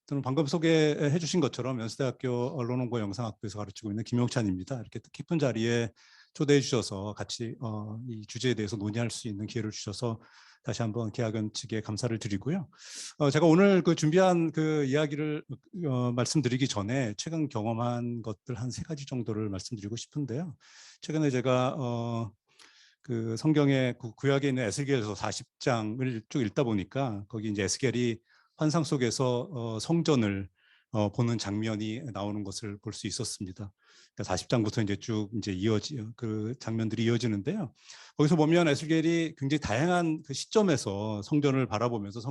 저는 방금 소개해 주신 것처럼 연세대학교 언론홍보 영상학부에서 가르치고 있는 김용찬입니다. 이렇게 깊은 자리에 초대해 주셔서 같이 이 주제에 대해서 논의할 수 있는 기회를 주셔서 다시 한번 기학원 측에 감사를 드리고요. 제가 오늘 그 준비한 그 이야기를 말씀드리기 전에 최근 경험한 것들 한 3가지 정도를 말씀드리고 싶은데요. 최근에 제가 그 성경의 구약에 있는 에스겔서 40장을 쭉 읽다 보니까 거기 이제 에스겔이 환상 속에서 성전을 보는 장면이 나오는 것을 볼 수 있었습니다. 그러니까 40장부터 이제 쭉 이제 그 장면들이 이어지는데요. 거기서 보면 에스겔이 굉장히 다양한 그 시점에서 성전을 바라보면서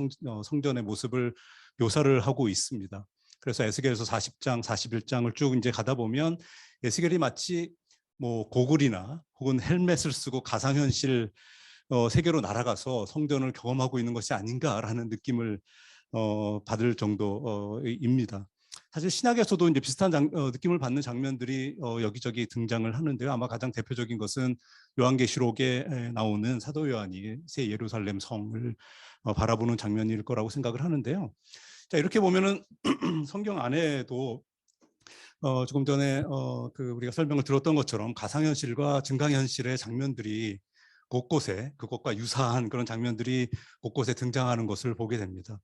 성전의 모습을 묘사를 하고 있습니다. 그래서 에스겔서 40장, 41장을 쭉 이제 가다 보면 에스겔이 마치 뭐 고글이나 혹은 헬멧을 쓰고 가상현실 세계로 날아가서 성전을 경험하고 있는 것이 아닌가라는 느낌을 받을 정도입니다. 사실 신약에서도 이제 비슷한 느낌을 받는 장면들이 여기저기 등장을 하는데요. 아마 가장 대표적인 것은 요한계시록에 나오는 사도 요한이 새 예루살렘 성을 바라보는 장면일 거라고 생각을 하는데요. 자, 이렇게 보면은 성경 안에도 조금 전에 그 우리가 설명을 들었던 것처럼 가상현실과 증강현실의 장면들이 곳곳에 그것과 유사한 그런 장면들이 곳곳에 등장하는 것을 보게 됩니다.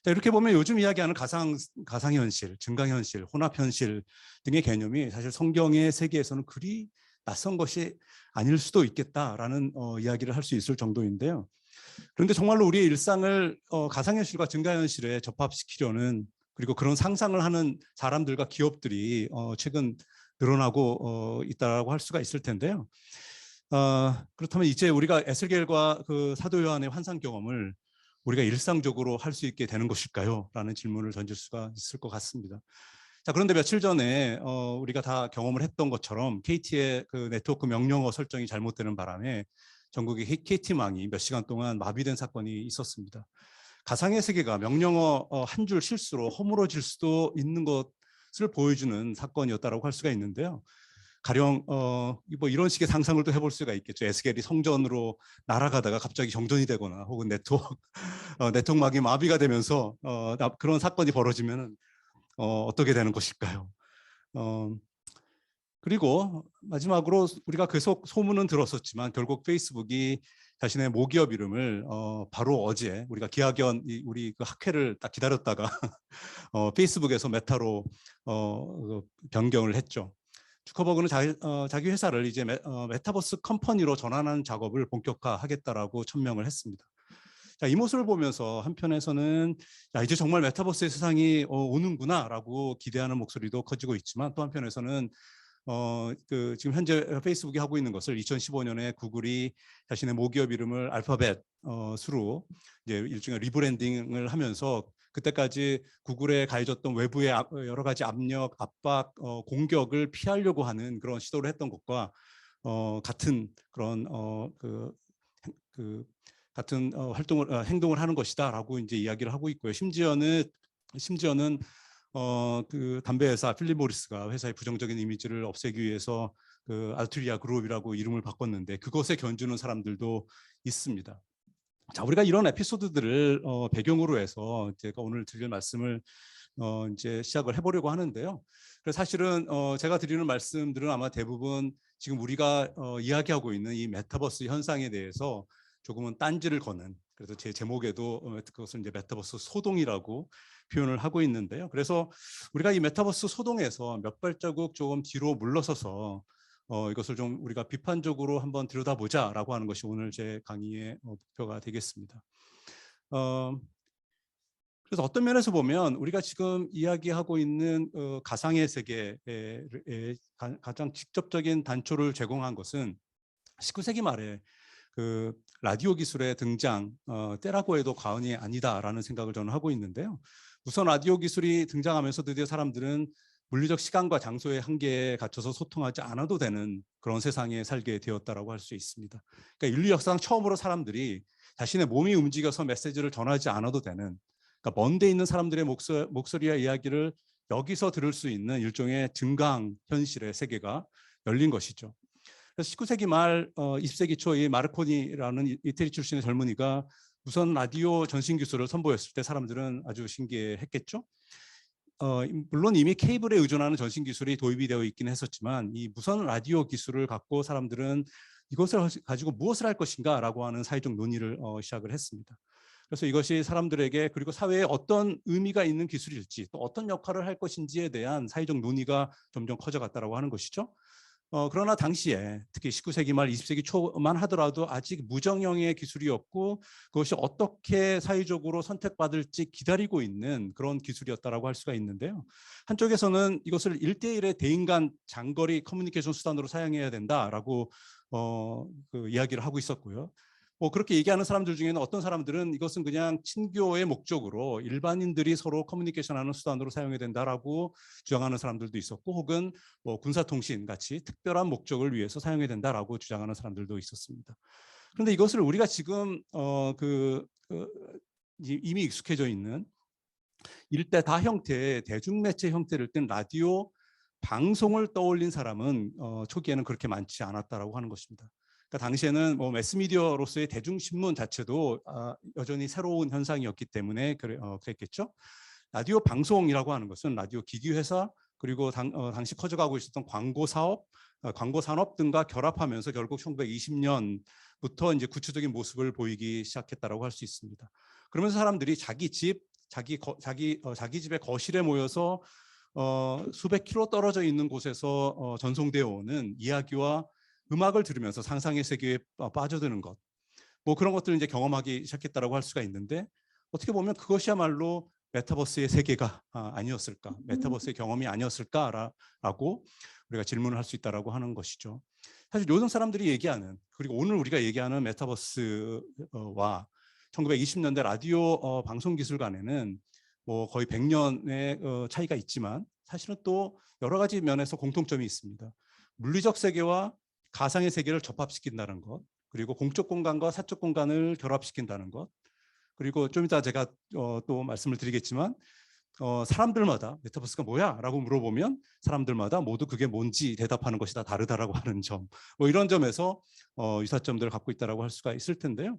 자, 이렇게 보면 요즘 이야기하는 가상현실, 증강현실, 혼합현실 등의 개념이 사실 성경의 세계에서는 그리 낯선 것이 아닐 수도 있겠다라는 이야기를 할 수 있을 정도인데요. 그런데 정말로 우리의 일상을 가상현실과 증강현실에 접합시키려는 그리고 그런 상상을 하는 사람들과 기업들이 최근 늘어나고 있다라고 할 수가 있을 텐데요. 그렇다면 이제 우리가 에스겔과 그 사도 요한의 환상 경험을 우리가 일상적으로 할 수 있게 되는 것일까요? 라는 질문을 던질 수가 있을 것 같습니다. 자, 그런데 며칠 전에 우리가 다 경험을 했던 것처럼 KT의 그 네트워크 명령어 설정이 잘못되는 바람에 전국의 KT망이 몇 시간 동안 마비된 사건이 있었습니다. 가상의 세계가 명령어 한 줄 실수로 허물어질 수도 있는 것을 보여주는 사건이었다고 할 수가 있는데요. 가령 뭐 이런 식의 상상을 또 해볼 수가 있겠죠. 에스겔이 성전으로 날아가다가 갑자기 정전이 되거나 혹은 네트워크망이 마비가 되면서 그런 사건이 벌어지면 어떻게 되는 것일까요? 그리고 마지막으로 우리가 계속 소문은 들었었지만 결국 페이스북이 자신의 모기업 이름을 바로 어제 우리가 기학연 우리 그 학회를 딱 기다렸다가 페이스북에서 메타로 변경을 했죠. 주커버그는 자기 회사를 이제 메타버스 컴퍼니로 전환하는 작업을 본격화하겠다라고 천명을 했습니다. 자, 이 모습을 보면서 한편에서는 야, 이제 정말 메타버스의 세상이 오는구나라고 기대하는 목소리도 커지고 있지만 또 한편에서는 그 지금 현재 페이스북이 하고 있는 것을 2015년에 구글이 자신의 모기업 이름을 알파벳 수로 이제 일종의 리브랜딩을 하면서 그때까지 구글에 가해졌던 외부의 여러 가지 압력, 압박, 공격을 피하려고 하는 그런 시도를 했던 것과 같은 그런 같은 행동을 하는 것이다라고 이제 이야기를 하고 있고요. 심지어는 그 담배 회사 필립 모리스가 회사의 부정적인 이미지를 없애기 위해서 그 알트리아 그룹이라고 이름을 바꿨는데 그것에 견주는 사람들도 있습니다. 자, 우리가 이런 에피소드들을 배경으로 해서 제가 오늘 드릴 말씀을 이제 시작을 해보려고 하는데요. 그래서 사실은 제가 드리는 말씀들은 아마 대부분 지금 우리가 이야기하고 있는 이 메타버스 현상에 대해서 조금은 딴지를 거는, 그래서 제 제목에도 그것을 이제 메타버스 소동이라고 표현을 하고 있는데요. 그래서 우리가 이 메타버스 소동에서 몇 발자국 조금 뒤로 물러서서 이것을 좀 우리가 비판적으로 한번 들여다보자라고 하는 것이 오늘 제 강의의 목표가 되겠습니다. 그래서 어떤 면에서 보면 우리가 지금 이야기하고 있는 가상의 세계에 가장 직접적인 단초를 제공한 것은 19세기 말에 그 라디오 기술의 등장 때라고 해도 과언이 아니다라는 생각을 저는 하고 있는데요. 우선 라디오 기술이 등장하면서 드디어 사람들은 물리적 시간과 장소의 한계에 갇혀서 소통하지 않아도 되는 그런 세상에 살게 되었다라고 할 수 있습니다. 그러니까 인류 역사상 처음으로 사람들이 자신의 몸이 움직여서 메시지를 전하지 않아도 되는, 그러니까 먼데 있는 사람들의 목소리와 이야기를 여기서 들을 수 있는 일종의 증강 현실의 세계가 열린 것이죠. 그래서 19세기 말 20세기 초 이 마르코니라는 이태리 출신의 젊은이가 무선 라디오 전신 기술을 선보였을 때 사람들은 아주 신기했겠죠. 물론 이미 케이블에 의존하는 전신 기술이 도입이 되어 있긴 했었지만 이 무선 라디오 기술을 갖고 사람들은 이것을 가지고 무엇을 할 것인가라고 하는 사회적 논의를 시작을 했습니다. 그래서 이것이 사람들에게 그리고 사회에 어떤 의미가 있는 기술일지 또 어떤 역할을 할 것인지에 대한 사회적 논의가 점점 커져갔다고 하는 것이죠. 그러나 당시에 특히 19세기 말 20세기 초만 하더라도 아직 무정형의 기술이었고 그것이 어떻게 사회적으로 선택받을지 기다리고 있는 그런 기술이었다라고 할 수가 있는데요. 한쪽에서는 이것을 1대1의 대인간 장거리 커뮤니케이션 수단으로 사용해야 된다라고 이야기를 하고 있었고요. 그렇게 얘기하는 사람들 중에는 어떤 사람들은 이것은 그냥 친교의 목적으로 일반인들이 서로 커뮤니케이션하는 수단으로 사용해야 된다라고 주장하는 사람들도 있었고 혹은 군사통신 같이 특별한 목적을 위해서 사용해야 된다라고 주장하는 사람들도 있었습니다. 그런데 이것을 우리가 지금 이미 익숙해져 있는 일대다 형태의 대중매체 형태를 띈 라디오 방송을 떠올린 사람은 초기에는 그렇게 많지 않았다라고 하는 것입니다. 그러니까 당시에는 매스미디어로서의 대중신문 자체도 여전히 새로운 현상이었기 때문에 그랬겠죠. 라디오 방송이라고 하는 것은 라디오 기기회사 그리고 당시 커져가고 있었던 광고 사업, 광고 산업 등과 결합하면서 결국 1920년부터 이제 구체적인 모습을 보이기 시작했다라고 할 수 있습니다. 그러면서 사람들이 자기 집의 거실에 모여서 수백 킬로 떨어져 있는 곳에서 전송되어 오는 이야기와 음악을 들으면서 상상의 세계에 빠져드는 것, 그런 것들을 이제 경험하기 시작했다라고 할 수가 있는데 어떻게 보면 그것이야말로 메타버스의 세계가 아니었을까, 메타버스의 경험이 아니었을까라고 우리가 질문을 할 수 있다라고 하는 것이죠. 사실 요즘 사람들이 얘기하는 그리고 오늘 우리가 얘기하는 메타버스와 1920년대 라디오 방송 기술 간에는 거의 100년의 차이가 있지만 사실은 또 여러 가지 면에서 공통점이 있습니다. 물리적 세계와 가상의 세계를 접합시킨다는 것, 그리고 공적 공간과 사적 공간을 결합시킨다는 것, 그리고 좀 이따 제가 또 말씀을 드리겠지만 사람들마다 메타버스가 뭐야? 라고 물어보면 사람들마다 모두 그게 뭔지 대답하는 것이 다 다르다라고 하는 점, 이런 점에서 유사점들을 갖고 있다라고 할 수가 있을 텐데요.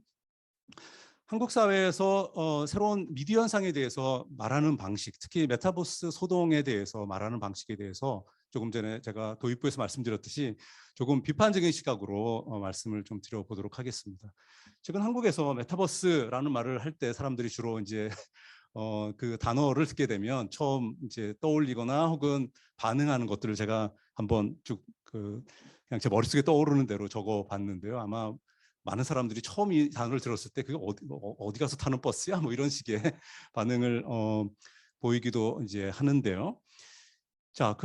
한국 사회에서 새로운 미디어 현상에 대해서 말하는 방식, 특히 메타버스 소동에 대해서 말하는 방식에 대해서 조금 전에 제가 도입부에서 말씀드렸듯이 조금 비판적인 시각으로 말씀을 좀 드려보도록 하겠습니다. 최근 한국에서 메타버스라는 말을 할 때 사람들이 주로 이제 그 단어를 듣게 되면 처음 이제 떠올리거나 혹은 반응하는 것들을 제가 한번 쭉 그냥 제 머릿속에 떠오르는 대로 적어봤는데요. 아마 많은 사람들이 처음 이 단어를 들었을 때 그게 어디 가서 타는 버스야? 이런 식의 반응을 보이기도 이제 하는데요. 자,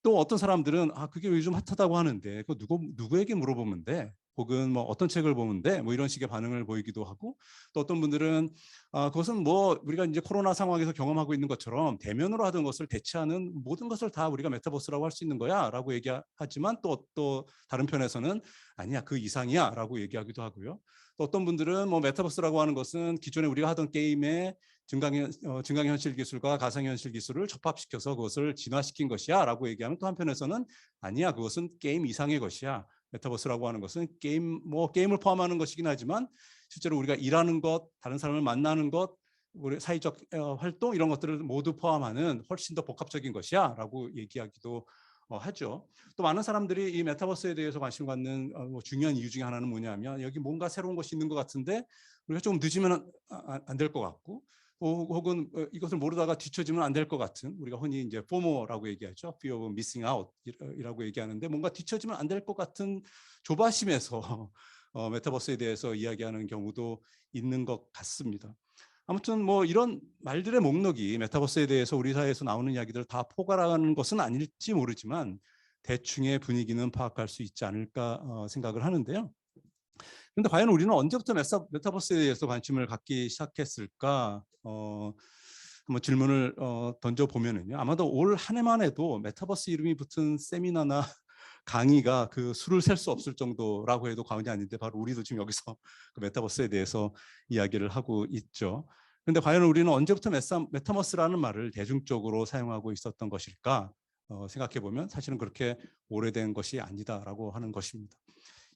또 어떤 사람들은 그게 요즘 핫하다고 하는데 그 누구에게 물어보면 돼? 혹은 어떤 책을 보면 돼? 이런 식의 반응을 보이기도 하고 또 어떤 분들은 그것은 우리가 이제 코로나 상황에서 경험하고 있는 것처럼 대면으로 하던 것을 대체하는 모든 것을 다 우리가 메타버스라고 할 수 있는 거야라고 얘기하지만 또 다른 편에서는 아니야 그 이상이야라고 얘기하기도 하고요. 또 어떤 분들은 메타버스라고 하는 것은 기존에 우리가 하던 게임의 증강현실 기술과 가상현실 기술을 접합시켜서 그것을 진화시킨 것이야 라고 얘기하면 또 한편에서는 아니야 그것은 게임 이상의 것이야. 메타버스라고 하는 것은 게임을 포함하는 것이긴 하지만 실제로 우리가 일하는 것, 다른 사람을 만나는 것, 우리 사회적 활동 이런 것들을 모두 포함하는 훨씬 더 복합적인 것이야 라고 얘기하기도 하죠. 또 많은 사람들이 이 메타버스에 대해서 관심 갖는 중요한 이유 중에 하나는 뭐냐면 여기 뭔가 새로운 것이 있는 것 같은데 우리가 좀 늦으면 안 될 것 같고 혹은 이것을 모르다가 뒤처지면 안 될 것 같은 우리가 흔히 이제 FOMO라고 얘기하죠. Fear of Missing Out이라고 얘기하는데 뭔가 뒤처지면 안 될 것 같은 조바심에서 메타버스에 대해서 이야기하는 경우도 있는 것 같습니다. 아무튼 이런 말들의 목록이 메타버스에 대해서 우리 사회에서 나오는 이야기들을 다 포괄하는 것은 아닐지 모르지만 대충의 분위기는 파악할 수 있지 않을까 생각을 하는데요. 그런데 과연 우리는 언제부터 메타버스에 대해서 관심을 갖기 시작했을까? 한번 질문을 던져보면은요. 아마도 올 한 해만 해도 메타버스 이름이 붙은 세미나나 강의가 그 수를 셀 수 없을 정도라고 해도 과언이 아닌데 바로 우리도 지금 여기서 그 메타버스에 대해서 이야기를 하고 있죠. 그런데 과연 우리는 언제부터 메타버스라는 말을 대중적으로 사용하고 있었던 것일까 생각해 보면 사실은 그렇게 오래된 것이 아니다라고 하는 것입니다.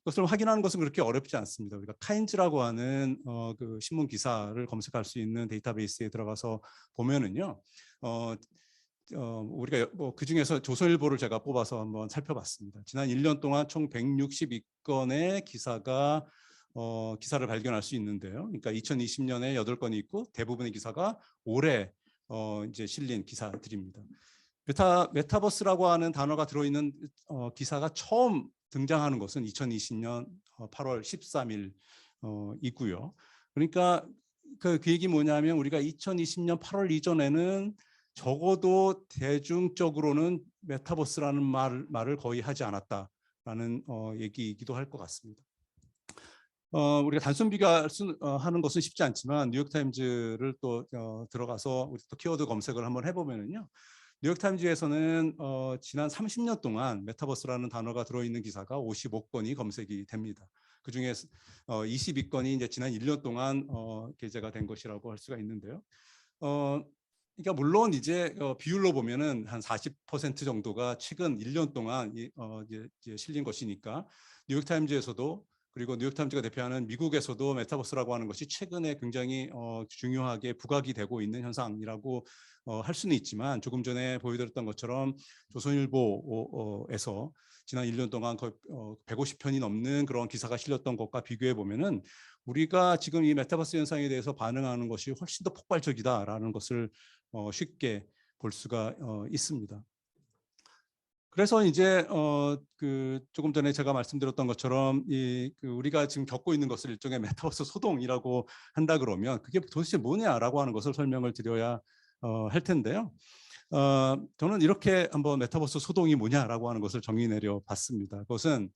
그것을 확인하는 것은 그렇게 어렵지 않습니다. 우리가 카인즈라고 하는 그 신문 기사를 검색할 수 있는 데이터베이스에 들어가서 보면은요. 우리가 그 중에서 조선일보를 제가 뽑아서 한번 살펴봤습니다. 지난 1년 동안 총 162건의 기사가 기사를 발견할 수 있는데요. 그러니까 2020년에 8건이 있고 대부분의 기사가 올해 이제 실린 기사들입니다. 메타버스라고 하는 단어가 들어있는 기사가 처음 등장하는 것은 2020년 8월 13일 이고요. 그러니까 그 얘기 뭐냐면 우리가 2020년 8월 이전에는 적어도 대중적으로는 메타버스라는 말을 거의 하지 않았다라는 얘기이기도 할 것 같습니다. 우리가 단순 비교하는 것은 쉽지 않지만 뉴욕타임즈를 또 들어가서 우리 또 키워드 검색을 한번 해보면은요. 뉴욕타임즈에서는 지난 30년 동안 메타버스라는 단어가 들어있는 기사가 55건이 검색이 됩니다. 그중에 22건이 이제 지난 1년 동안 게재가 된 것이라고 할 수가 있는데요. 그러니까 물론 이제 비율로 보면은 한 40% 정도가 최근 1년 동안 이제 실린 것이니까 뉴욕타임즈에서도 그리고 뉴욕타임즈가 대표하는 미국에서도 메타버스라고 하는 것이 최근에 굉장히 중요하게 부각이 되고 있는 현상이라고 할 수는 있지만 조금 전에 보여드렸던 것처럼 조선일보에서 지난 1년 동안 거의 150편이 넘는 그런 기사가 실렸던 것과 비교해 보면은 우리가 지금 이 메타버스 현상에 대해서 반응하는 것이 훨씬 더 폭발적이다라는 것을 쉽게 볼 수가 있습니다. 그래서 이제 그 조금 전에 제가 말씀드렸던 것처럼 우리가 지금 겪고 있는 것을 일종의 메타버스 소동이라고 한다 그러면 그게 도대체 뭐냐라고 하는 것을 설명을 드려야 할 텐데요. 저는 이렇게 한번 메타버스 소동이 뭐냐라고 하는 것을 정의 내려 봤습니다. 그것은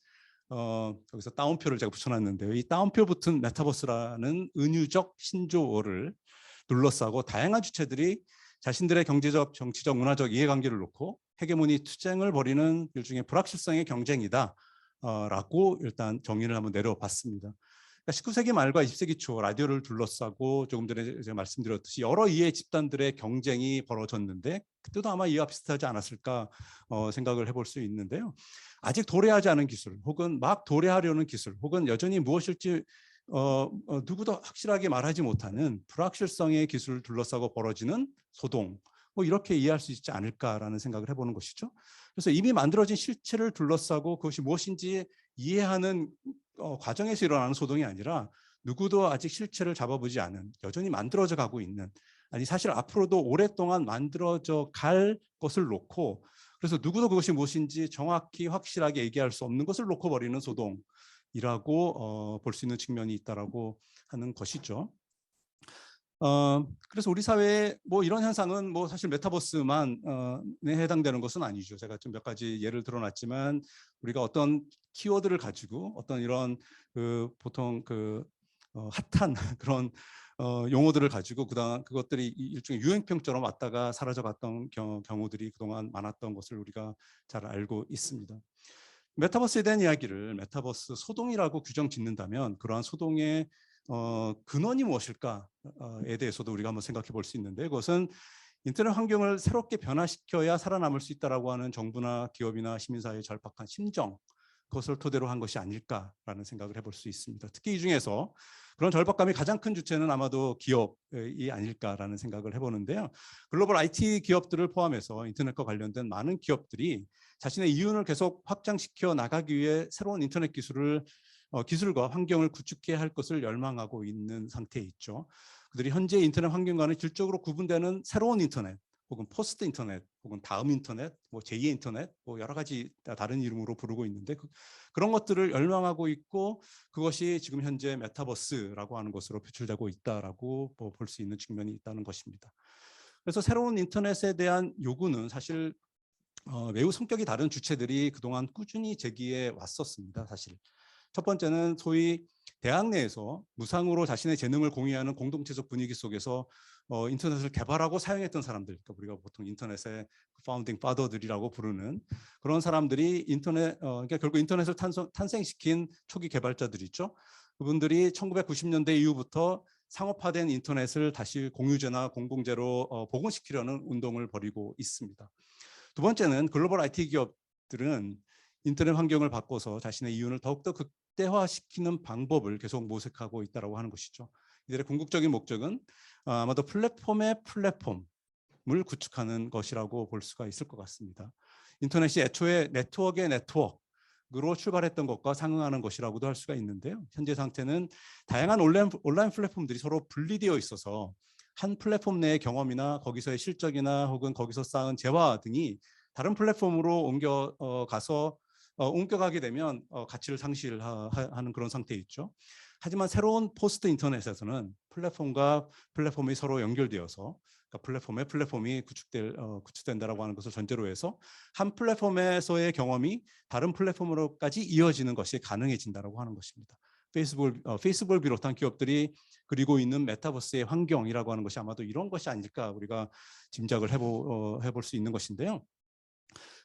여기서 따옴표를 제가 붙여놨는데요. 이 따옴표 붙은 메타버스라는 은유적 신조어를 둘러싸고 다양한 주체들이 자신들의 경제적, 정치적, 문화적 이해관계를 놓고 헤게모니 투쟁을 벌이는 일종의 불확실성의 경쟁이다 라고 일단 정의를 한번 내려봤습니다. 그러니까 19세기 말과 20세기 초 라디오를 둘러싸고 조금 전에 제가 말씀드렸듯이 여러 이해 집단들의 경쟁이 벌어졌는데 그때도 아마 이와 비슷하지 않았을까 생각을 해볼 수 있는데요. 아직 도래하지 않은 기술 혹은 막 도래하려는 기술 혹은 여전히 무엇일지 누구도 확실하게 말하지 못하는 불확실성의 기술을 둘러싸고 벌어지는 소동 뭐 이렇게 이해할 수 있지 않을까라는 생각을 해보는 것이죠. 그래서 이미 만들어진 실체를 둘러싸고 그것이 무엇인지 이해하는 과정에서 일어나는 소동이 아니라 누구도 아직 실체를 잡아보지 않은 여전히 만들어져 가고 있는 아니 사실 앞으로도 오랫동안 만들어져 갈 것을 놓고 그래서 누구도 그것이 무엇인지 정확히 확실하게 얘기할 수 없는 것을 놓고 버리는 소동이라고 볼 수 있는 측면이 있다라고 하는 것이죠. 그래서 우리 사회에 뭐 이런 현상은 뭐 사실 메타버스만에 해당되는 것은 아니죠. 제가 좀 몇 가지 예를 들어놨지만 우리가 어떤 키워드를 가지고 어떤 이런 보통 핫한 그런 용어들을 가지고 그것들이 일종의 유행병처럼 왔다가 사라져갔던 경우들이 그동안 많았던 것을 우리가 잘 알고 있습니다. 메타버스에 대한 이야기를 메타버스 소동이라고 규정 짓는다면 그러한 소동의 근원이 무엇일까에 대해서도 우리가 한번 생각해 볼 수 있는데 그것은 인터넷 환경을 새롭게 변화시켜야 살아남을 수 있다라고 하는 정부나 기업이나 시민사회의 절박한 심정 그것을 토대로 한 것이 아닐까라는 생각을 해볼 수 있습니다. 특히 이 중에서 그런 절박감이 가장 큰 주체는 아마도 기업이 아닐까라는 생각을 해보는데요. 글로벌 IT 기업들을 포함해서 인터넷과 관련된 많은 기업들이 자신의 이윤을 계속 확장시켜 나가기 위해 새로운 인터넷 기술과 환경을 구축해야 할 것을 열망하고 있는 상태에 있죠. 그들이 현재 인터넷 환경과는 질적으로 구분되는 새로운 인터넷 혹은 포스트 인터넷 혹은 다음 인터넷, 뭐 제2의 인터넷, 뭐 여러 가지 다른 이름으로 부르고 있는데 그런 것들을 열망하고 있고 그것이 지금 현재 메타버스라고 하는 것으로 표출되고 있다라고 볼 수 있는 측면이 있다는 것입니다. 그래서 새로운 인터넷에 대한 요구는 사실 매우 성격이 다른 주체들이 그동안 꾸준히 제기해 왔었습니다. 사실 첫 번째는 소위 대학 내에서 무상으로 자신의 재능을 공유하는 공동체적 분위기 속에서 인터넷을 개발하고 사용했던 사람들, 그러니까 우리가 보통 인터넷의 파운딩 파더들이라고 부르는 그런 사람들이 그러니까 결국 인터넷을 탄생시킨 초기 개발자들이 있죠. 그분들이 1990년대 이후부터 상업화된 인터넷을 다시 공유제나 공공재로 복원시키려는 운동을 벌이고 있습니다. 두 번째는 글로벌 IT 기업들은 인터넷 환경을 바꿔서 자신의 이윤을 더욱더 극대화시키는 방법을 계속 모색하고 있다고 하는 것이죠. 이들의 궁극적인 목적은 아마도 플랫폼의 플랫폼을 구축하는 것이라고 볼 수가 있을 것 같습니다. 인터넷이 애초에 네트워크의 네트워크로 출발했던 것과 상응하는 것이라고도 할 수가 있는데요. 현재 상태는 다양한 온라인 플랫폼들이 서로 분리되어 있어서 한 플랫폼 내의 경험이나 거기서의 실적이나 혹은 거기서 쌓은 재화 등이 다른 플랫폼으로 옮겨가게 되면 가치를 상실하는 그런 상태에 있죠. 하지만 새로운 포스트 인터넷에서는 플랫폼과 플랫폼이 서로 연결되어서 그러니까 플랫폼에 플랫폼이 구축된다라고 하는 것을 전제로 해서 한 플랫폼에서의 경험이 다른 플랫폼으로까지 이어지는 것이 가능해진다라고 하는 것입니다. 페이스북을 비롯한 기업들이 그리고 있는 메타버스의 환경이라고 하는 것이 아마도 이런 것이 아닐까 우리가 짐작을 해볼 수 있는 것인데요.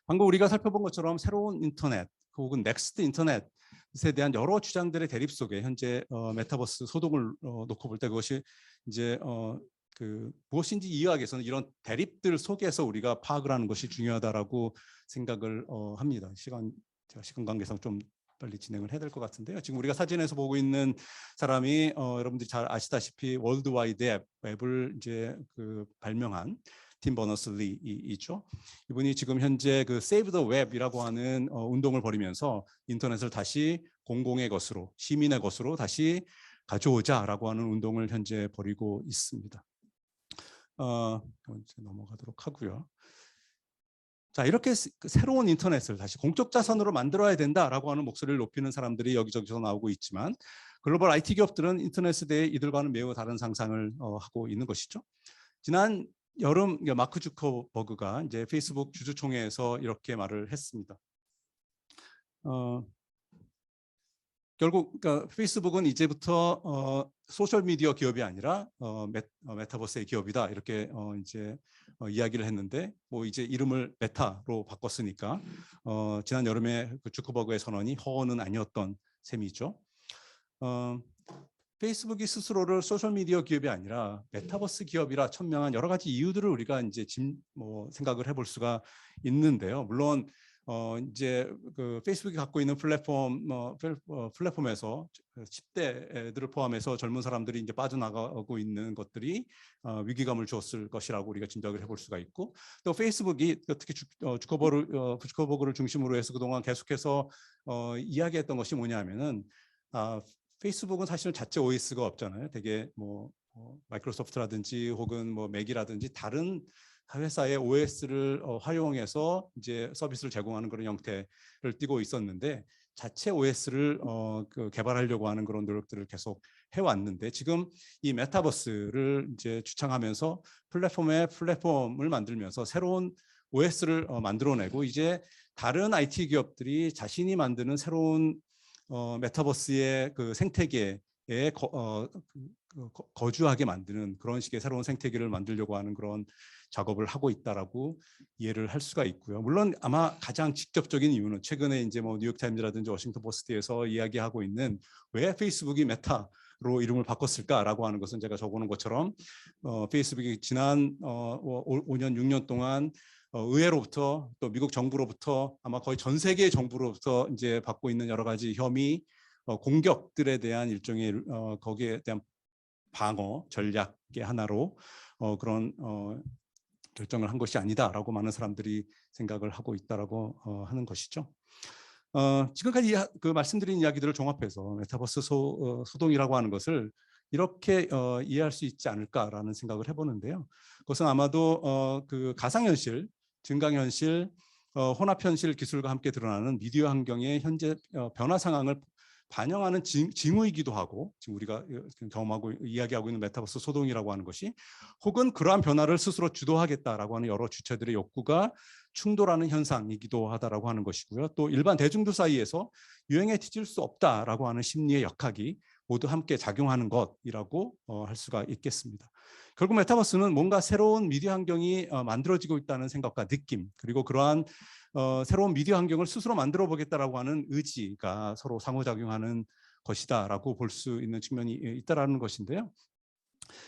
방금 우리가 살펴본 것처럼 새로운 인터넷 혹은 넥스트 인터넷에 대한 여러 주장들의 대립 속에 현재 메타버스 소동을 놓고 볼 때 그것이 이제 무엇인지 이해하기 위해서는 이런 대립들 속에서 우리가 파악을 하는 것이 중요하다라고 생각을 합니다. 제가 시간 관계상 좀 빨리 진행을 해야 될 것 같은데요. 지금 우리가 사진에서 보고 있는 사람이 여러분들이 잘 아시다시피 월드와이드 웹을 이제 발명한 팀 버너스-리이죠. 이분이 지금 현재 Save the Web이라고 하는 운동을 벌이면서 인터넷을 다시 공공의 것으로, 시민의 것으로 다시 가져오자라고 하는 운동을 현재 벌이고 있습니다. 이제 넘어가도록 하고요. 자, 이렇게 새로운 인터넷을 다시 공적 자산으로 만들어야 된다라고 하는 목소리를 높이는 사람들이 여기저기서 나오고 있지만 글로벌 IT 기업들은 인터넷에 대해 이들과는 매우 다른 상상을 하고 있는 것이죠. 지난 여름 마크 주커버그가 이제 페이스북 주주총회에서 이렇게 말을 했습니다. 결국 그러니까 페이스북은 이제부터 소셜 미디어 기업이 아니라 메타버스의 기업이다 이렇게 이제 이야기를 했는데 뭐 이제 이름을 메타로 바꿨으니까 지난 여름에 주커버그의 선언이 허언은 아니었던 셈이죠. 페이스북이 스스로를 소셜 미디어 기업이 아니라 메타버스 기업이라 천명한 여러 가지 이유들을 우리가 이제 생각을 해볼 수가 있는데요. 물론 이제 페이스북이 갖고 있는 플랫폼에서 10대들을 포함해서 젊은 사람들이 이제 빠져나가고 있는 것들이 위기감을 주었을 것이라고 우리가 짐작을 해볼 수가 있고 또 페이스북이 특히 주커버그를 중심으로 해서 그동안 계속해서 이야기했던 것이 뭐냐면은 페이스북은 사실은 자체 OS가 없잖아요. 되게 마이크로소프트라든지 혹은 맥이라든지 다른 회사의 OS를 활용해서 이제 서비스를 제공하는 그런 형태를 띠고 있었는데 자체 OS를 개발하려고 하는 그런 노력들을 계속 해왔는데 지금 이 메타버스를 이제 주창하면서 플랫폼을 만들면서 새로운 OS를 만들어내고 이제 다른 IT 기업들이 자신이 만드는 새로운 메타버스의 생태계에 거주하게 만드는 그런 식의 새로운 생태계를 만들려고 하는 그런 작업을 하고 있다라고 이해를 할 수가 있고요. 물론 아마 가장 직접적인 이유는 최근에 이제 뉴욕타임즈라든지 워싱턴 포스트에서 이야기하고 있는 왜 페이스북이 메타로 이름을 바꿨을까라고 하는 것은 제가 적어놓은 것처럼 페이스북이 지난 5년 6년 동안 의회로부터 또 미국 정부로부터 아마 거의 전 세계 정부로부터 이제 받고 있는 여러 가지 혐의 공격들에 대한 일종의 거기에 대한 방어 전략의 하나로 그런 결정을 한 것이 아니다라고 많은 사람들이 생각을 하고 있다라고 하는 것이죠. 지금까지 말씀드린 이야기들을 종합해서 메타버스 소동이라고 하는 것을 이렇게 이해할 수 있지 않을까라는 생각을 해보는데요. 그것은 아마도 가상현실, 증강현실, 혼합현실 기술과 함께 드러나는 미디어 환경의 현재 변화 상황을 반영하는 징후이기도 하고 지금 우리가 경험하고 이야기하고 있는 메타버스 소동이라고 하는 것이 혹은 그러한 변화를 스스로 주도하겠다라고 하는 여러 주체들의 욕구가 충돌하는 현상이기도 하다라고 하는 것이고요. 또 일반 대중들 사이에서 유행에 뒤질 수 없다라고 하는 심리의 역학이 모두 함께 작용하는 것이라고 할 수가 있겠습니다. 결국 메타버스는 뭔가 새로운 미디어 환경이 만들어지고 있다는 생각과 느낌 그리고 그러한 새로운 미디어 환경을 스스로 만들어 보겠다라고 하는 의지가 서로 상호작용하는 것이다라고 볼 수 있는 측면이 있다라는 것인데요.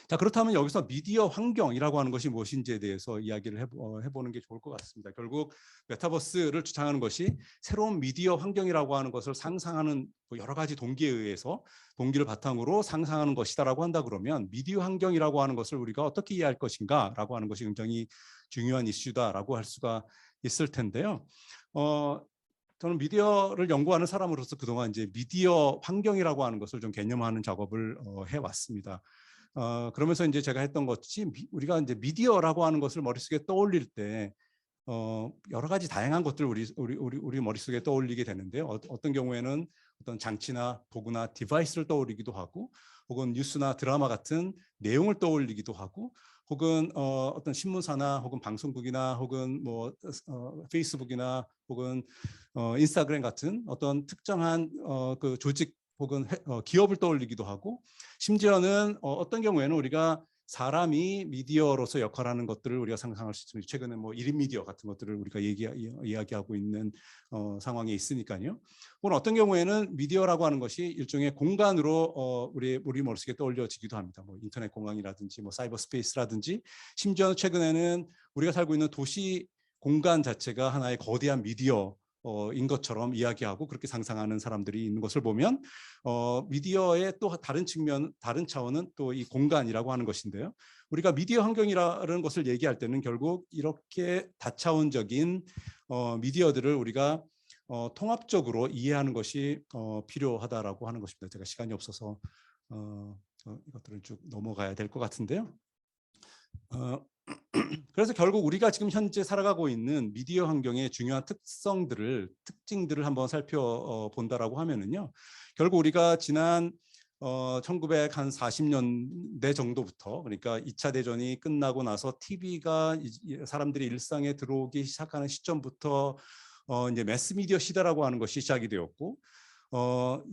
자, 그렇다면 여기서 미디어 환경이라고 하는 것이 무엇인지에 대해서 이야기를 해보는 게 좋을 것 같습니다. 결국 메타버스를 주창하는 것이 새로운 미디어 환경이라고 하는 것을 상상하는 여러 가지 동기에 의해서 동기를 바탕으로 상상하는 것이다라고 한다 그러면 미디어 환경이라고 하는 것을 우리가 어떻게 이해할 것인가라고 하는 것이 굉장히 중요한 이슈다라고 할 수가 있을 텐데요. 저는 미디어를 연구하는 사람으로서 그동안 이제 미디어 환경이라고 하는 것을 좀 개념화하는 작업을 해왔습니다. 그러면서 이제 제가 했던 것이 우리가 이제 미디어라고 하는 것을 머릿속에 떠올릴 때 여러 가지 다양한 것들 우리 머릿속에 떠올리게 되는데요. 어떤 경우에는 어떤 장치나 도구나 디바이스를 떠올리기도 하고, 혹은 뉴스나 드라마 같은 내용을 떠올리기도 하고, 혹은 어떤 신문사나 혹은 방송국이나 혹은 뭐 페이스북이나 혹은 인스타그램 같은 어떤 특정한 그 조직 혹은 기업을 떠올리기도 하고, 심지어는 어떤 경우에는 우리가 사람이 미디어로서 역할하는 것들을 우리가 상상할 수 있습니다. 최근에 뭐 1인 미디어 같은 것들을 우리가 이야기하고 있는 상황에 있으니까요. 혹은 어떤 경우에는 미디어라고 하는 것이 일종의 공간으로 우리 머릿속에 떠올려지기도 합니다. 뭐 인터넷 공간이라든지 뭐 사이버 스페이스라든지, 심지어는 최근에는 우리가 살고 있는 도시 공간 자체가 하나의 거대한 미디어 인 것처럼 이야기하고 그렇게 상상하는 사람들이 있는 것을 보면 미디어의 또 다른 측면, 다른 차원은 또 이 공간이라고 하는 것인데요. 우리가 미디어 환경이라는 것을 얘기할 때는 결국 이렇게 다차원적인 미디어들을 우리가 통합적으로 이해하는 것이 필요하다라고 하는 것입니다. 제가 시간이 없어서 이것들을 쭉 넘어가야 될 것 같은데요. 그래서 결국 우리가 지금 현재 살아가고 있는 미디어 환경의 중요한 특징들을 한번 살펴본다라고 하면은요, 결국 우리가 지난 1940년대 정도부터, 그러니까 2차 대전이 끝나고 나서 TV가 사람들이 일상에 들어오기 시작하는 시점부터 이제 매스미디어 시대라고 하는 것이 시작이 되었고,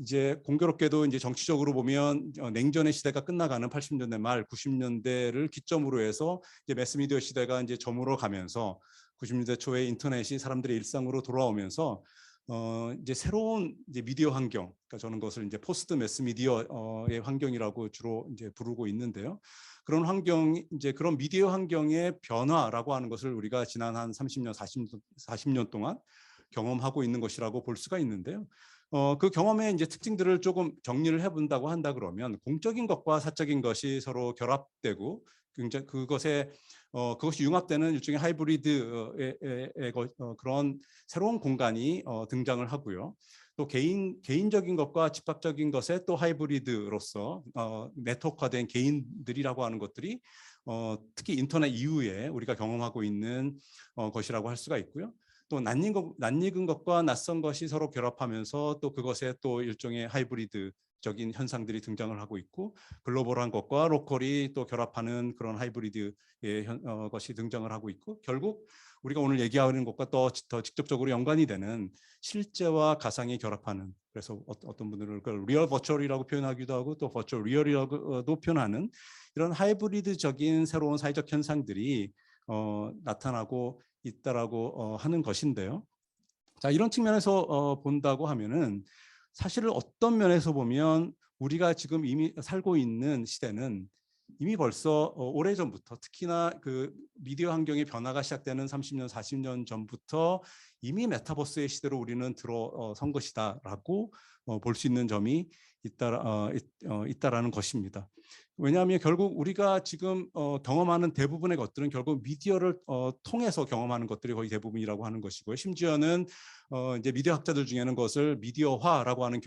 이제 공교롭게도 이제 정치적으로 보면 냉전의 시대가 끝나가는 80년대 말 90년대를 기점으로 해서 이제 매스미디어 시대가 이제 저물어 가면서 90년대 초에 인터넷이 사람들의 일상으로 돌아오면서 이제 새로운 이제 미디어 환경, 그러니까 저는 그것을 이제 포스트 매스미디어의 환경이라고 주로 이제 부르고 있는데요. 그런 환경, 이제 그런 미디어 환경의 변화라고 하는 것을 우리가 지난 한 30년, 40년 동안 경험하고 있는 것이라고 볼 수가 있는데요. 그 경험의 이제 특징들을 조금 정리를 해본다고 한다 그러면, 공적인 것과 사적인 것이 서로 결합되고 굉장히 그것이 융합되는 일종의 하이브리드의 그런 새로운 공간이 등장을 하고요. 또 개인적인 것과 집합적인 것의 또 하이브리드로서 네트워크화된 개인들이라고 하는 것들이 특히 인터넷 이후에 우리가 경험하고 있는 것이라고 할 수가 있고요. 또 낯익은 것과 낯선 것이 서로 결합하면서 또 그것에 또 일종의 하이브리드적인 현상들이 등장을 하고 있고, 글로벌한 것과 로컬이 또 결합하는 그런 하이브리드의 것이 등장을 하고 있고, 결국 우리가 오늘 얘기하는 것과 더 직접적으로 연관이 되는 실제와 가상이 결합하는, 그래서 어떤 분들은 그걸 리얼 버추얼이라고 표현하기도 하고 또 버추얼 리얼이라고도 표현하는 이런 하이브리드적인 새로운 사회적 현상들이 나타나고 있다라고 하는 것인데요. 자, 이런 측면에서 본다고 하면은 사실 어떤 면에서 보면 우리가 지금 이미 살고 있는 시대는 이미 벌써 오래전부터, 특히나 그 미디어 환경의 변화가 시작되는 30년, 40년 전부터 이미 메타버스의 시대로 우리는 들어선 것이다라고 볼 수 있는 점이 있다라는 것입니다. 왜냐하면 결국 우리가 지금 경험하는 대부분의 것들은 결국 미디어를 통해서 경험하는 것들이 거의 대부분이라고 하는 것이고요. 심지어는 이제 미디어 학자들 중에는 그것을 미디어화라고 하는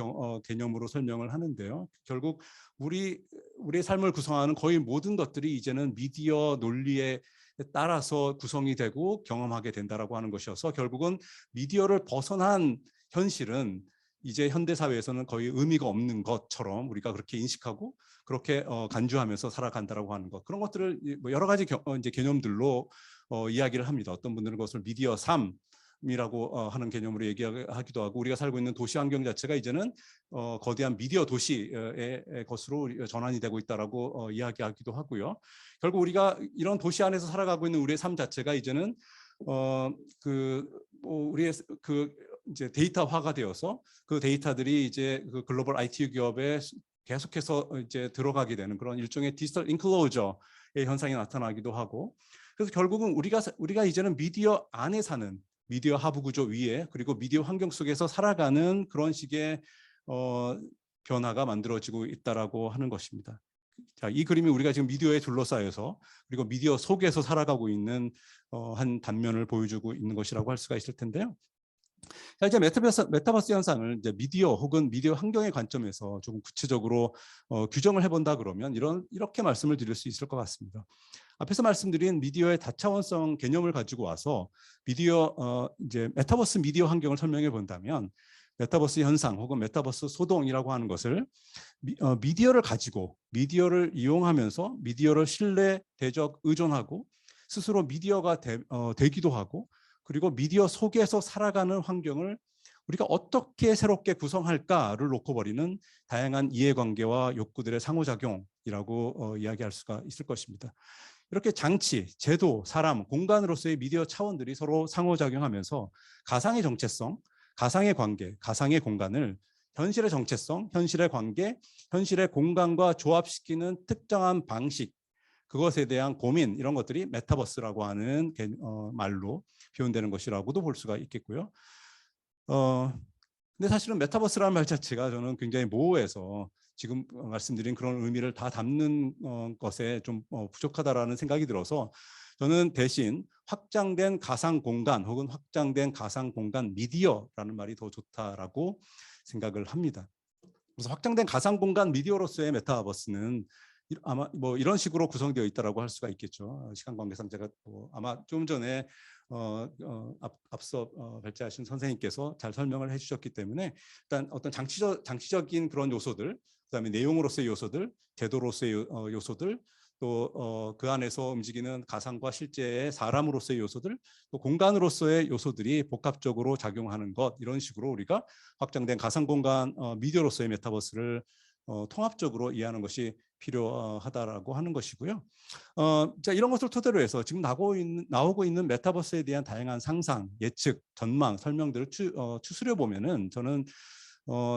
개념으로 설명을 하는데요. 결국 우리의 삶을 구성하는 거의 모든 것들이 이제는 미디어 논리에 따라서 구성이 되고 경험하게 된다라고 하는 것이어서, 결국은 미디어를 벗어난 현실은 이제 현대 사회에서는 거의 의미가 없는 것처럼 우리가 그렇게 인식하고 그렇게 간주하면서 살아간다라고 하는 것, 그런 것들을 뭐 여러 가지 이제 개념들로 이야기를 합니다. 어떤 분들은 그것을 미디어 삶이라고 하는 개념으로 얘기하기도 하고, 우리가 살고 있는 도시 환경 자체가 이제는 거대한 미디어 도시의 것으로 전환이 되고 있다라고 이야기하기도 하고요. 결국 우리가 이런 도시 안에서 살아가고 있는 우리의 삶 자체가 이제는 우리의 이제 데이터화가 되어서 그 데이터들이 이제 그 글로벌 IT 기업의 계속해서 이제 들어가게 되는 그런 일종의 디지털 인클로저의 현상이 나타나기도 하고, 그래서 결국은 우리가 이제는 미디어 안에 사는, 미디어 하부 구조 위에, 그리고 미디어 환경 속에서 살아가는 그런 식의 변화가 만들어지고 있다라고 하는 것입니다. 자, 이 그림이 우리가 지금 미디어에 둘러싸여서, 그리고 미디어 속에서 살아가고 있는 한 단면을 보여주고 있는 것이라고 할 수가 있을 텐데요. 자, 이제 메타버스 현상을 이제 미디어 혹은 미디어 환경의 관점에서 조금 구체적으로 규정을 해본다 그러면 이렇게 말씀을 드릴 수 있을 것 같습니다. 앞에서 말씀드린 미디어의 다차원성 개념을 가지고 와서 이제 메타버스 미디어 환경을 설명해 본다면, 메타버스 현상 혹은 메타버스 소동이라고 하는 것을 미디어를 가지고, 미디어를 이용하면서 미디어를 신뢰, 대적, 의존하고, 스스로 미디어가 되기도 하고, 그리고 미디어 속에서 살아가는 환경을 우리가 어떻게 새롭게 구성할까를 놓고 버리는 다양한 이해관계와 욕구들의 상호작용이라고 이야기할 수가 있을 것입니다. 이렇게 장치, 제도, 사람, 공간으로서의 미디어 차원들이 서로 상호작용하면서 가상의 정체성, 가상의 관계, 가상의 공간을 현실의 정체성, 현실의 관계, 현실의 공간과 조합시키는 특정한 방식, 그것에 대한 고민, 이런 것들이 메타버스라고 하는 말로 표현되는 것이라고도 볼 수가 있겠고요. 근데 사실은 메타버스라는 말 자체가 저는 굉장히 모호해서 지금 말씀드린 그런 의미를 다 담는 것에 좀 부족하다라는 생각이 들어서, 저는 대신 확장된 가상 공간 혹은 확장된 가상 공간 미디어라는 말이 더 좋다라고 생각을 합니다. 그래서 확장된 가상 공간 미디어로서의 메타버스는 아마 뭐 이런 식으로 구성되어 있다라고 할 수가 있겠죠. 시간 관계상 제가 아마 좀 전에 앞서 발제하신 선생님께서 잘 설명을 해주셨기 때문에, 일단 어떤 장치적인 그런 요소들, 그다음에 내용으로서의 요소들, 제도로서의 요소들, 또 그 안에서 움직이는 가상과 실제의 사람으로서의 요소들, 또 공간으로서의 요소들이 복합적으로 작용하는 것, 이런 식으로 우리가 확장된 가상 공간 미디어로서의 메타버스를 통합적으로 이해하는 것이 필요하다라고 하는 것이고요. 자, 이런 것을 토대로 해서 지금 나오고 있는 메타버스에 대한 다양한 상상, 예측, 전망, 설명들을 추스려 보면은 저는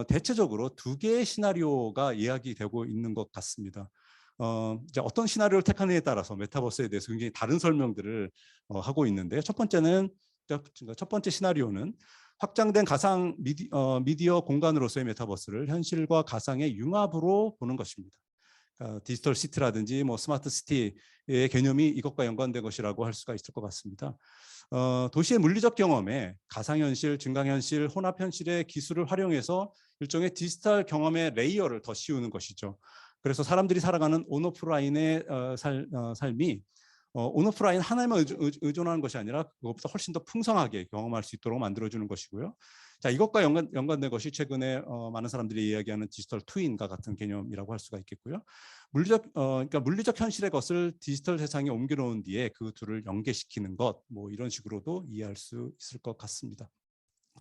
대체적으로 두 개의 시나리오가 이야기되고 있는 것 같습니다. 이제 어떤 시나리오를 택하느냐에 따라서 메타버스에 대해서 굉장히 다른 설명들을 하고 있는데, 첫 번째 시나리오는 확장된 가상 미디어 공간으로서의 메타버스를 현실과 가상의 융합으로 보는 것입니다. 디지털 시티라든지 뭐 스마트 시티의 개념이 이것과 연관된 것이라고 할 수가 있을 것 같습니다. 도시의 물리적 경험에 가상현실, 증강현실, 혼합현실의 기술을 활용해서 일종의 디지털 경험의 레이어를 더 씌우는 것이죠. 그래서 사람들이 살아가는 온오프라인의 삶이 온오프라인 하나에만 의존하는 것이 아니라 그것보다 훨씬 더 풍성하게 경험할 수 있도록 만들어주는 것이고요. 자, 이것과 연관된 것이 최근에 많은 사람들이 이야기하는 디지털 트윈과 같은 개념이라고 할 수가 있겠고요. 그러니까 물리적 현실의 것을 디지털 세상에 옮겨놓은 뒤에 그 둘을 연계시키는 것, 뭐 이런 식으로도 이해할 수 있을 것 같습니다.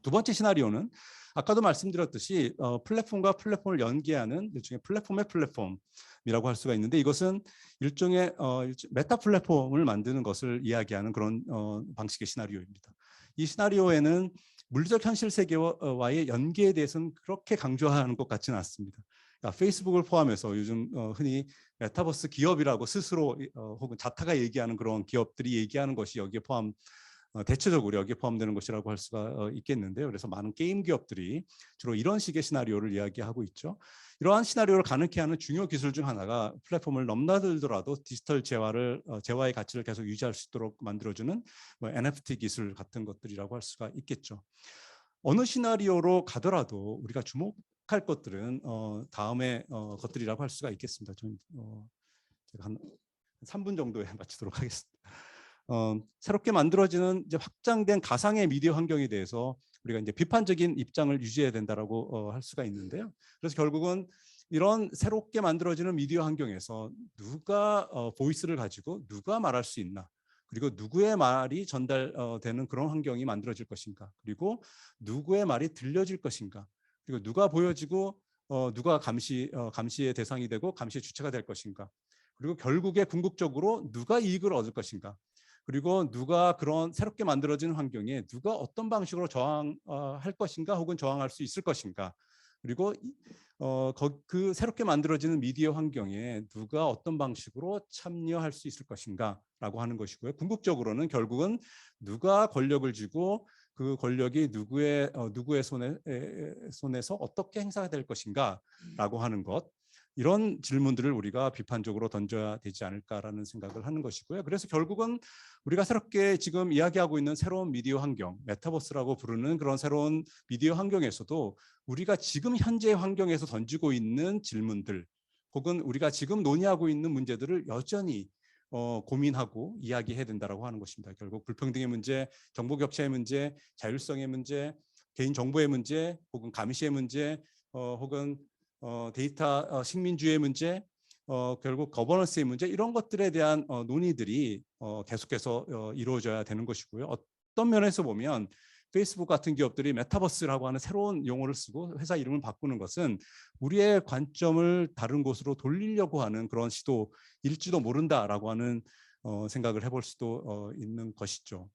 두 번째 시나리오는 아까도 말씀드렸듯이 플랫폼과 플랫폼을 연계하는 일종의 플랫폼의 플랫폼이라고 할 수가 있는데, 이것은 일종의 메타 플랫폼을 만드는 것을 이야기하는 그런 방식의 시나리오입니다. 이 시나리오에는 물리적 현실 세계와의 연계에 대해서는 그렇게 강조하는 것 같지는 않습니다. 그러니까 페이스북을 포함해서 요즘 흔히 메타버스 기업이라고 스스로 혹은 자타가 얘기하는 그런 기업들이 얘기하는 것이 여기에 대체적으로 여기에 포함되는 것이라고 할 수가 있겠는데요. 그래서 많은 게임 기업들이 주로 이런 식의 시나리오를 이야기하고 있죠. 이러한 시나리오를 가능케 하는 중요 기술 중 하나가 플랫폼을 넘나들더라도 디지털 재화의 가치를 계속 유지할 수 있도록 만들어주는 뭐 NFT 기술 같은 것들이라고 할 수가 있겠죠. 어느 시나리오로 가더라도 우리가 주목할 것들은 다음의 것들이라고 할 수가 있겠습니다. 제가 한 3분 정도에 마치도록 하겠습니다. 새롭게 만들어지는 이제 확장된 가상의 미디어 환경에 대해서 우리가 이제 비판적인 입장을 유지해야 된다라고 할 수가 있는데요. 그래서 결국은 이런 새롭게 만들어지는 미디어 환경에서 누가 보이스를 가지고 누가 말할 수 있나, 그리고 누구의 말이 전달되는 그런 환경이 만들어질 것인가, 그리고 누구의 말이 들려질 것인가, 그리고 누가 보여지고 누가 감시의 대상이 되고 감시의 주체가 될 것인가, 그리고 결국에 궁극적으로 누가 이익을 얻을 것인가, 그리고 누가 그런 새롭게 만들어진 환경에 누가 어떤 방식으로 저항할 것인가 혹은 저항할 수 있을 것인가, 그리고 그 새롭게 만들어지는 미디어 환경에 누가 어떤 방식으로 참여할 수 있을 것인가라고 하는 것이고요. 궁극적으로는 결국은 누가 권력을 쥐고 그 권력이 누구의 손에서 어떻게 행사가 될 것인가라고 하는 것, 이런 질문들을 우리가 비판적으로 던져야 되지 않을까라는 생각을 하는 것이고요. 그래서 결국은 우리가 새롭게 지금 이야기하고 있는 새로운 미디어 환경, 메타버스라고 부르는 그런 새로운 미디어 환경에서도 우리가 지금 현재 환경에서 던지고 있는 질문들, 혹은 우리가 지금 논의하고 있는 문제들을 여전히 고민하고 이야기해야 된다라고 하는 것입니다. 결국 불평등의 문제, 정보 격차의 문제, 자율성의 문제, 개인 정보의 문제, 혹은 감시의 문제, 혹은 데이터 식민주의 문제, 결국 거버넌스의 문제, 이런 것들에 대한 논의들이 계속해서 이루어져야 되는 것이고요. 어떤 면에서 보면 페이스북 같은 기업들이 메타버스라고 하는 새로운 용어를 쓰고 회사 이름을 바꾸는 것은 우리의 관점을 다른 곳으로 돌리려고 하는 그런 시도일지도 모른다라고 하는 생각을 해볼 수도 있는 것이죠.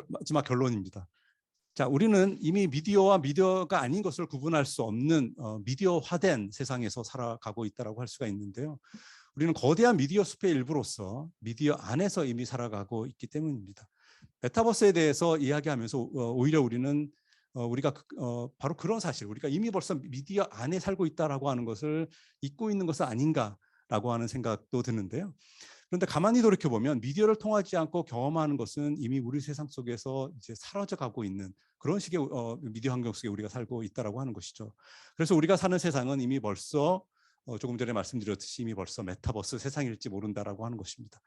마지막 결론입니다. 자, 우리는 이미 미디어와 미디어가 아닌 것을 구분할 수 없는 미디어화된 세상에서 살아가고 있다고 할 수가 있는데요. 우리는 거대한 미디어 숲의 일부로서 미디어 안에서 이미 살아가고 있기 때문입니다. 메타버스에 대해서 이야기하면서 오히려 우리는 우리가 바로 그런 사실, 우리가 이미 벌써 미디어 안에 살고 있다라고 하는 것을 잊고 있는 것은 아닌가라고 하는 생각도 드는데요. 그런데 가만히 돌이켜 보면 미디어를 통하지 않고 경험하는 것은 이미 우리 세상 속에서 이제 사라져가고 있는 그런 식의 미디어 환경 속에 우리가 살고 있다라고 하는 것이죠. 그래서 우리가 사는 세상은 이미 벌써 조금 전에 말씀드렸듯이 이미 벌써 메타버스 세상일지 모른다라고 하는 것입니다.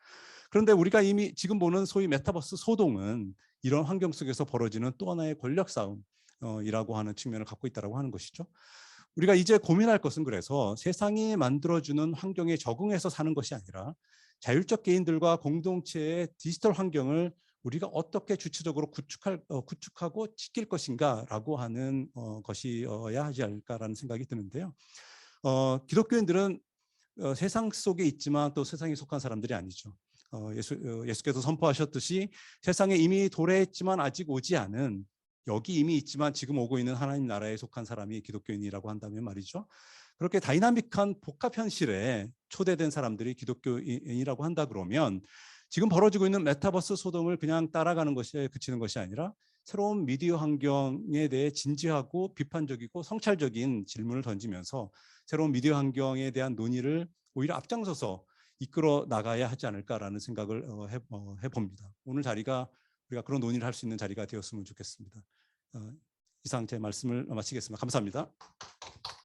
그런데 우리가 이미 지금 보는 소위 메타버스 소동은 이런 환경 속에서 벌어지는 또 하나의 권력 싸움이라고 하는 측면을 갖고 있다라고 하는 것이죠. 우리가 이제 고민할 것은 그래서 세상이 만들어주는 환경에 적응해서 사는 것이 아니라 자율적 개인들과 공동체의 디지털 환경을 우리가 어떻게 주체적으로 구축하고 지킬 것인가라고 하는 것이어야 하지 않을까라는 생각이 드는데요. 기독교인들은 세상 속에 있지만 또 세상에 속한 사람들이 아니죠. 예수께서 선포하셨듯이 세상에 이미 도래했지만 아직 오지 않은, 여기 이미 있지만 지금 오고 있는 하나님 나라에 속한 사람이 기독교인이라고 한다면 말이죠. 그렇게 다이나믹한 복합 현실에 초대된 사람들이 기독교인이라고 한다 그러면 지금 벌어지고 있는 메타버스 소동을 그냥 따라가는 것에 그치는 것이 아니라 새로운 미디어 환경에 대해 진지하고 비판적이고 성찰적인 질문을 던지면서 새로운 미디어 환경에 대한 논의를 오히려 앞장서서 이끌어 나가야 하지 않을까라는 생각을 해봅니다. 오늘 자리가 우리가 그런 논의를 할 수 있는 자리가 되었으면 좋겠습니다. 이상 제 말씀을 마치겠습니다. 감사합니다.